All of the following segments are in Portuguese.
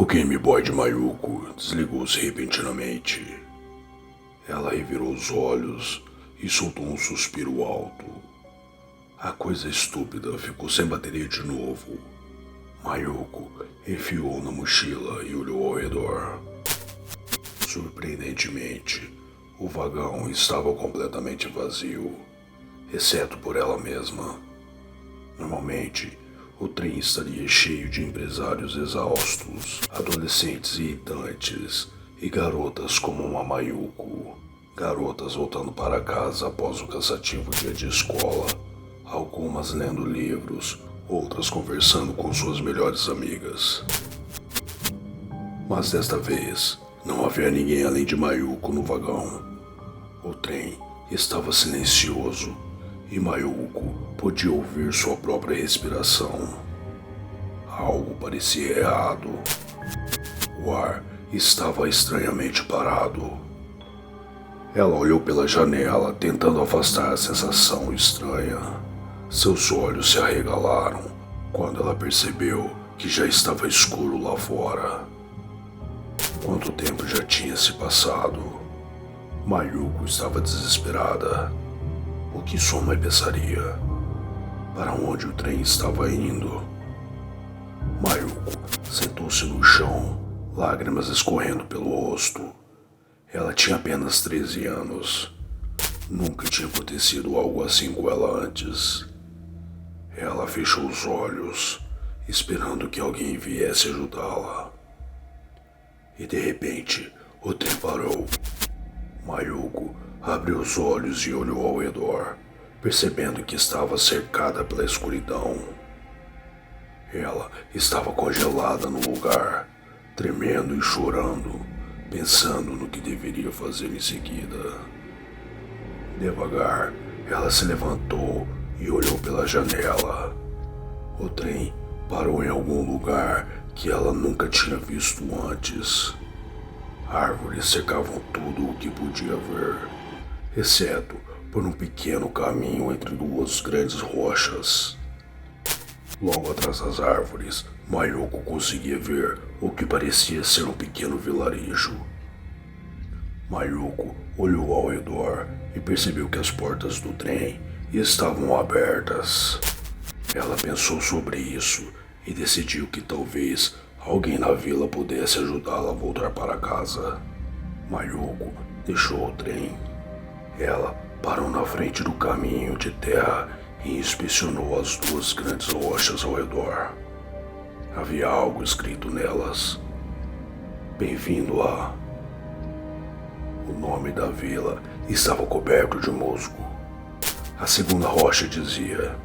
O Game Boy de Mayuko desligou-se repentinamente. Ela revirou os olhos e soltou um suspiro alto. A coisa estúpida ficou sem bateria de novo. Mayuko enfiou na mochila e olhou ao redor. Surpreendentemente, o vagão estava completamente vazio, exceto por ela mesma. Normalmente, o trem estaria cheio de empresários exaustos, adolescentes irritantes e garotas como uma Mayuko. Garotas voltando para casa após o cansativo dia de escola, algumas lendo livros, outras conversando com suas melhores amigas. Mas desta vez, não havia ninguém além de Mayuko no vagão. O trem estava silencioso e Mayuko podia ouvir sua própria respiração. Algo parecia errado. O ar estava estranhamente parado. Ela olhou pela janela, tentando afastar a sensação estranha. Seus olhos se arregalaram quando ela percebeu que já estava escuro lá fora. Quanto tempo já tinha se passado? Mayuko estava desesperada. O que sua mãe pensaria? Para onde o trem estava indo? Mayuko sentou-se no chão, lágrimas escorrendo pelo rosto. Ela tinha apenas 13 anos. Nunca tinha acontecido algo assim com ela antes. Ela fechou os olhos, esperando que alguém viesse ajudá-la. E de repente, o trem parou. Mayuko abriu os olhos e olhou ao redor, percebendo que estava cercada pela escuridão. Ela estava congelada no lugar, tremendo e chorando, pensando no que deveria fazer em seguida. Devagar, ela se levantou e olhou pela janela. O trem parou em algum lugar que ela nunca tinha visto antes. Árvores cercavam tudo o que podia ver, exceto por um pequeno caminho entre duas grandes rochas. Logo atrás das árvores, Mayuko conseguia ver o que parecia ser um pequeno vilarejo. Mayuko olhou ao redor e percebeu que as portas do trem estavam abertas. Ela pensou sobre isso e decidiu que talvez alguém na vila pudesse ajudá-la a voltar para casa. Mayuko deixou o trem. Ela parou na frente do caminho de terra e inspecionou as duas grandes rochas ao redor. Havia algo escrito nelas. Bem-vindo a... O nome da vila estava coberto de musgo. A segunda rocha dizia: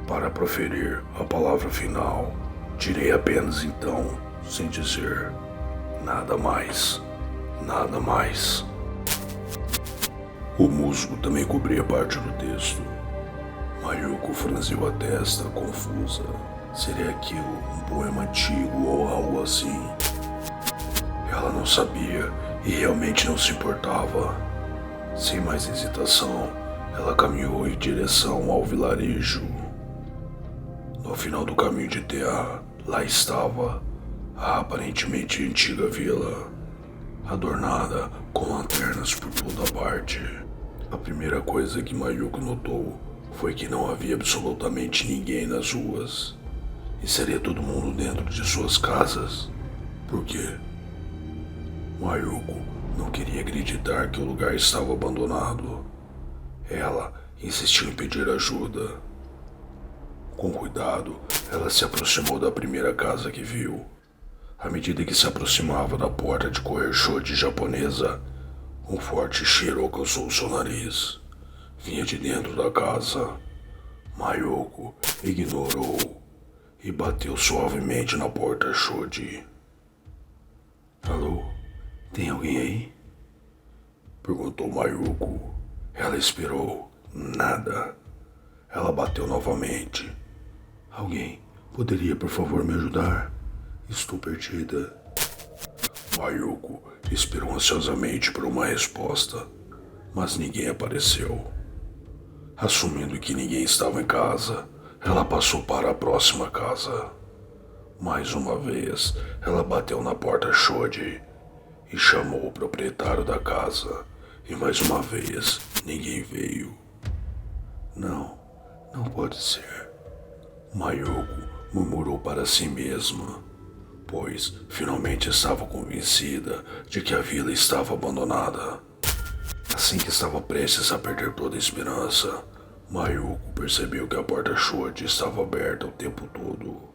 para proferir a palavra final, direi apenas então, sem dizer nada mais, nada mais. O musgo também cobria parte do texto. Mayuko franziu a testa, confusa. Seria aquilo um poema antigo ou algo assim? Ela não sabia e realmente não se importava. Sem mais hesitação, ela caminhou em direção ao vilarejo. No final do caminho de terra, lá estava a aparentemente antiga vila, adornada com lanternas por toda parte. A primeira coisa que Mayuko notou foi que não havia absolutamente ninguém nas ruas. E seria todo mundo dentro de suas casas? Por quê? Mayuko não queria acreditar que o lugar estava abandonado. Ela insistiu em pedir ajuda. Com cuidado, ela se aproximou da primeira casa que viu. À medida que se aproximava da porta de cor shoji japonesa, um forte cheiro alcançou seu nariz. Vinha de dentro da casa. Mayuko ignorou e bateu suavemente na porta shoji. Alô? Tem alguém aí? Perguntou Mayuko. Ela esperou. Nada. Ela bateu novamente. Alguém poderia, por favor, me ajudar? Estou perdida. Mayuko esperou ansiosamente por uma resposta, mas ninguém apareceu. Assumindo que ninguém estava em casa, ela passou para a próxima casa. Mais uma vez, ela bateu na porta Shodi e chamou o proprietário da casa. E mais uma vez, ninguém veio. Não, não pode ser. Mayuko murmurou para si mesma, pois finalmente estava convencida de que a vila estava abandonada. Assim que estava prestes a perder toda a esperança, Mayuko percebeu que a porta Shodi estava aberta o tempo todo.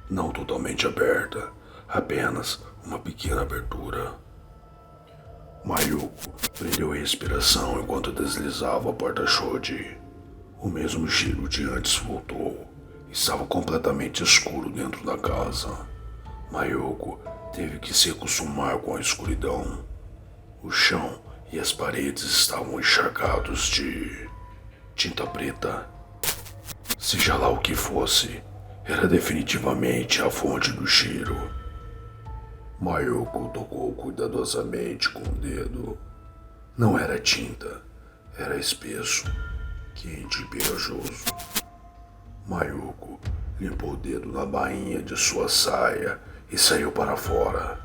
Não totalmente aberta, apenas uma pequena abertura. Mayuko prendeu a respiração enquanto deslizava a porta Shodi. O mesmo giro de antes voltou. Estava completamente escuro dentro da casa. Mayuko teve que se acostumar com a escuridão. O chão e as paredes estavam encharcados de tinta preta. Seja lá o que fosse, era definitivamente a fonte do cheiro. Mayuko tocou cuidadosamente com o dedo. Não era tinta, era espesso, quente e pegajoso. Mayuko limpou o dedo na bainha de sua saia e saiu para fora.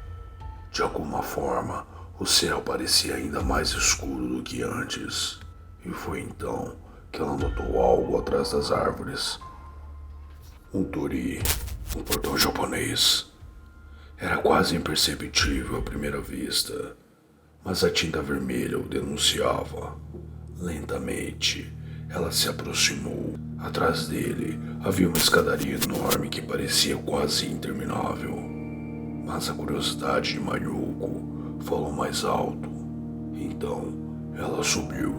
De alguma forma, o céu parecia ainda mais escuro do que antes. E foi então que ela notou algo atrás das árvores. Um torii, um portão japonês. Era quase imperceptível à primeira vista, mas a tinta vermelha o denunciava. Lentamente, ela se aproximou. Atrás dele havia uma escadaria enorme que parecia quase interminável. Mas a curiosidade de Mayuko falou mais alto. Então, ela subiu.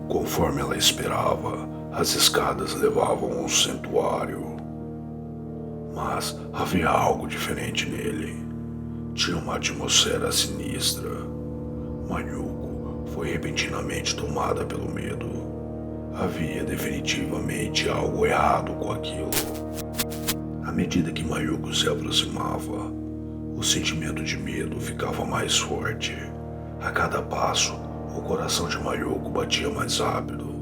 Conforme ela esperava, as escadas levavam ao santuário. Mas havia algo diferente nele. Tinha uma atmosfera sinistra. Mayuko foi repentinamente tomada pelo medo. Havia definitivamente algo errado com aquilo. À medida que Mayuko se aproximava, o sentimento de medo ficava mais forte. A cada passo, o coração de Mayuko batia mais rápido.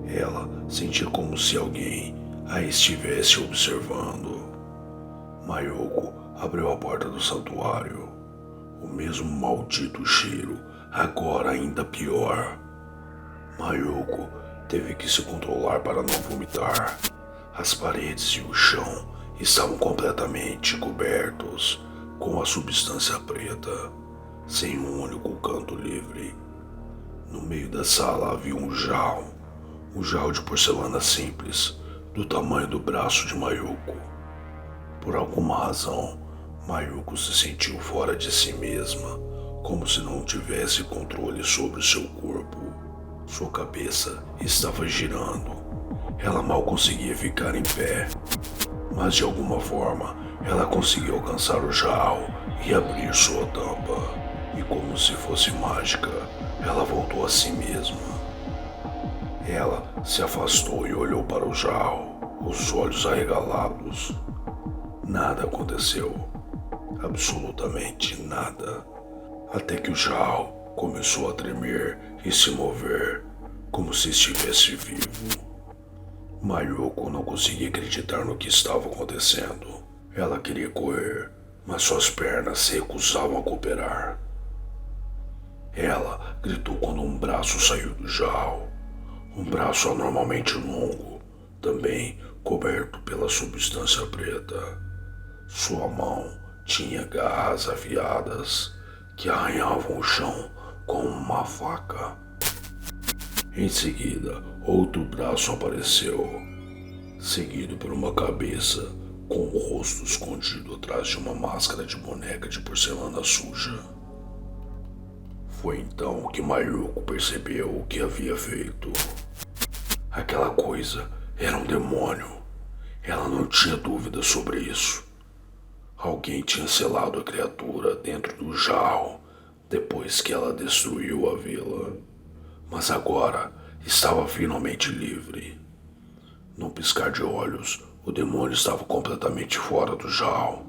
Ela sentia como se alguém a estivesse observando. Mayuko abriu a porta do santuário. O mesmo maldito cheiro, agora ainda pior. Mayuko teve que se controlar para não vomitar. As paredes e o chão estavam completamente cobertos com a substância preta, sem um único canto livre. No meio da sala havia um jarro de porcelana simples, do tamanho do braço de Mayuko. Por alguma razão, Mayuko se sentiu fora de si mesma, como se não tivesse controle sobre seu corpo. Sua cabeça estava girando. Ela mal conseguia ficar em pé, mas de alguma forma ela conseguiu alcançar o jarro e abrir sua tampa. E como se fosse mágica, ela voltou a si mesma. Ela se afastou e olhou para o jarro, os olhos arregalados. Nada aconteceu. Absolutamente nada. Até que o jarro começou a tremer e se mover, como se estivesse vivo. Mayuko não conseguia acreditar no que estava acontecendo. Ela queria correr, mas suas pernas se recusavam a cooperar. Ela gritou quando um braço saiu do jarro. Um braço anormalmente longo, também coberto pela substância preta. Sua mão tinha garras afiadas que arranhavam o chão como uma faca. Em seguida, outro braço apareceu, seguido por uma cabeça com o rosto escondido atrás de uma máscara de boneca de porcelana suja. Foi então que Mayuko percebeu o que havia feito. Aquela coisa era um demônio. Ela não tinha dúvida sobre isso. Alguém tinha selado a criatura dentro do jarro depois que ela destruiu a vila. Mas agora estava finalmente livre. Num piscar de olhos, o demônio estava completamente fora do jarro.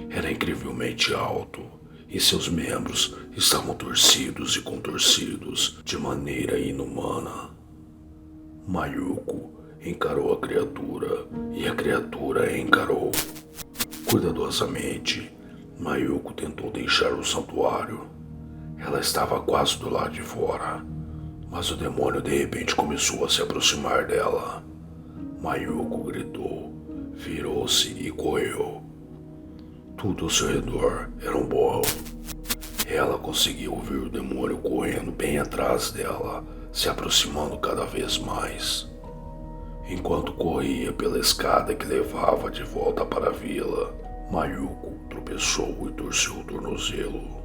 Era incrivelmente alto e seus membros estavam torcidos e contorcidos de maneira inumana. Mayuko encarou a criatura e a criatura a encarou. Cuidadosamente, Mayuko tentou deixar o santuário. Ela estava quase do lado de fora, mas o demônio de repente começou a se aproximar dela. Mayuko gritou, virou-se e correu. Tudo ao seu redor era um borrão. Ela conseguiu ouvir o demônio correndo bem atrás dela, se aproximando cada vez mais. Enquanto corria pela escada que levava de volta para a vila, Mayuko tropeçou e torceu o tornozelo.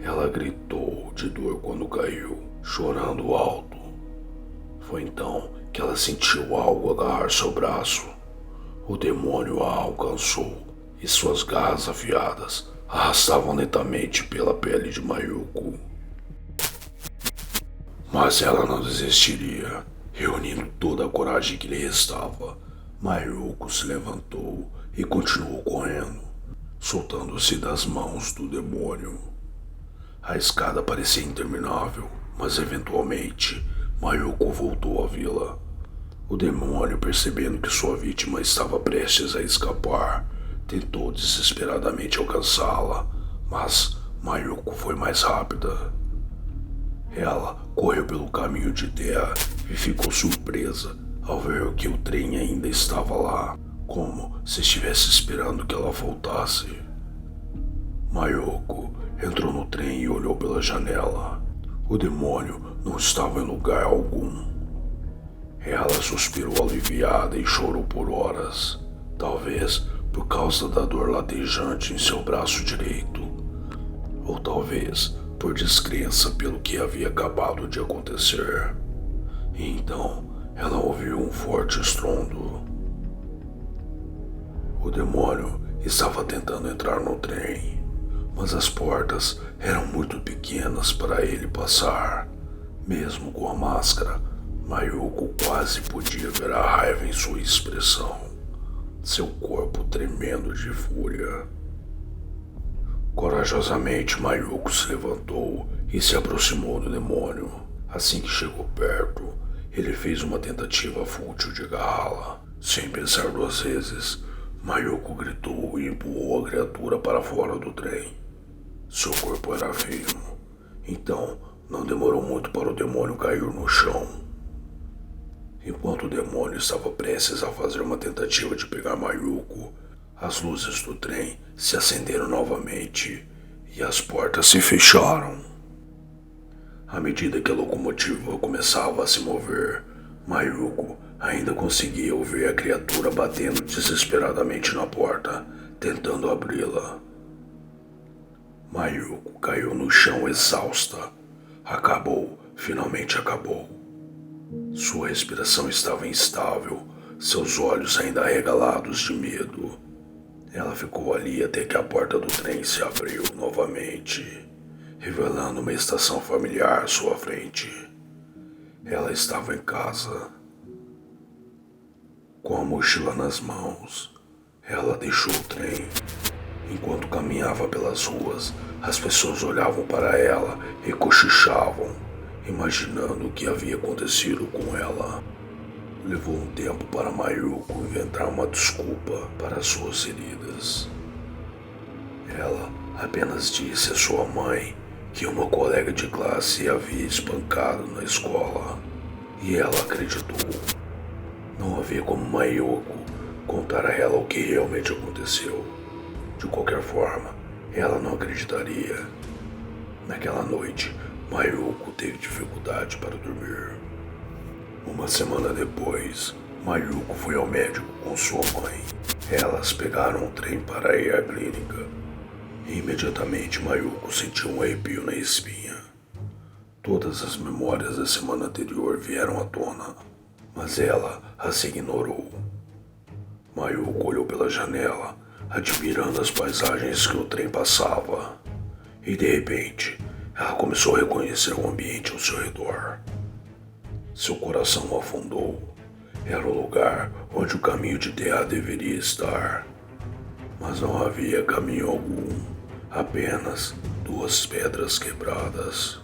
Ela gritou de dor quando caiu, chorando alto. Foi então que ela sentiu algo agarrar seu braço. O demônio a alcançou e suas garras afiadas arrastavam lentamente pela pele de Mayuko. Mas ela não desistiria. Reunindo toda a coragem que lhe restava, Mayuko se levantou e continuou correndo, soltando-se das mãos do demônio. A escada parecia interminável, mas eventualmente Mayuko voltou à vila. O demônio, percebendo que sua vítima estava prestes a escapar, tentou desesperadamente alcançá-la, mas Mayuko foi mais rápida. Ela correu pelo caminho de terra e ficou surpresa ao ver que o trem ainda estava lá, como se estivesse esperando que ela voltasse. Mayuko entrou no trem e olhou pela janela. O demônio não estava em lugar algum. Ela suspirou aliviada e chorou por horas, talvez por causa da dor latejante em seu braço direito, ou talvez por descrença pelo que havia acabado de acontecer. E então ela ouviu um forte estrondo. O demônio estava tentando entrar no trem, mas as portas eram muito pequenas para ele passar. Mesmo com a máscara, Mayuko quase podia ver a raiva em sua expressão, seu corpo tremendo de fúria. Corajosamente, Mayuko se levantou e se aproximou do demônio. Assim que chegou perto, ele fez uma tentativa fútil de agarrá-la. Sem pensar duas vezes, Mayuko gritou e empurrou a criatura para fora do trem. Seu corpo era firme, então não demorou muito para o demônio cair no chão. Enquanto o demônio estava prestes a fazer uma tentativa de pegar Mayuko, as luzes do trem se acenderam novamente e as portas se fecharam. À medida que a locomotiva começava a se mover, Mayuko ainda conseguia ouvir a criatura batendo desesperadamente na porta, tentando abri-la. Mayuko caiu no chão exausta. Acabou, finalmente acabou. Sua respiração estava instável, seus olhos ainda arregalados de medo. Ela ficou ali até que a porta do trem se abriu novamente, revelando uma estação familiar à sua frente. Ela estava em casa. Com a mochila nas mãos, ela deixou o trem. Enquanto caminhava pelas ruas, as pessoas olhavam para ela e cochichavam, imaginando o que havia acontecido com ela. Levou um tempo para Mayuko inventar uma desculpa para suas feridas. Ela apenas disse a sua mãe que uma colega de classe a havia espancado na escola, e ela acreditou. Não havia como Mayuko contar a ela o que realmente aconteceu. De qualquer forma, ela não acreditaria. Naquela noite, Mayuko teve dificuldade para dormir. Uma semana depois, Mayuko foi ao médico com sua mãe. Elas pegaram um trem para ir à clínica. E imediatamente Mayuko sentiu um arrepio na espinha. Todas as memórias da semana anterior vieram à tona, mas ela as ignorou. Mayuko olhou pela janela, admirando as paisagens que o trem passava. E de repente, ela começou a reconhecer o ambiente ao seu redor. Seu coração afundou. Era o lugar onde o caminho de terra deveria estar. Mas não havia caminho algum, apenas duas pedras quebradas.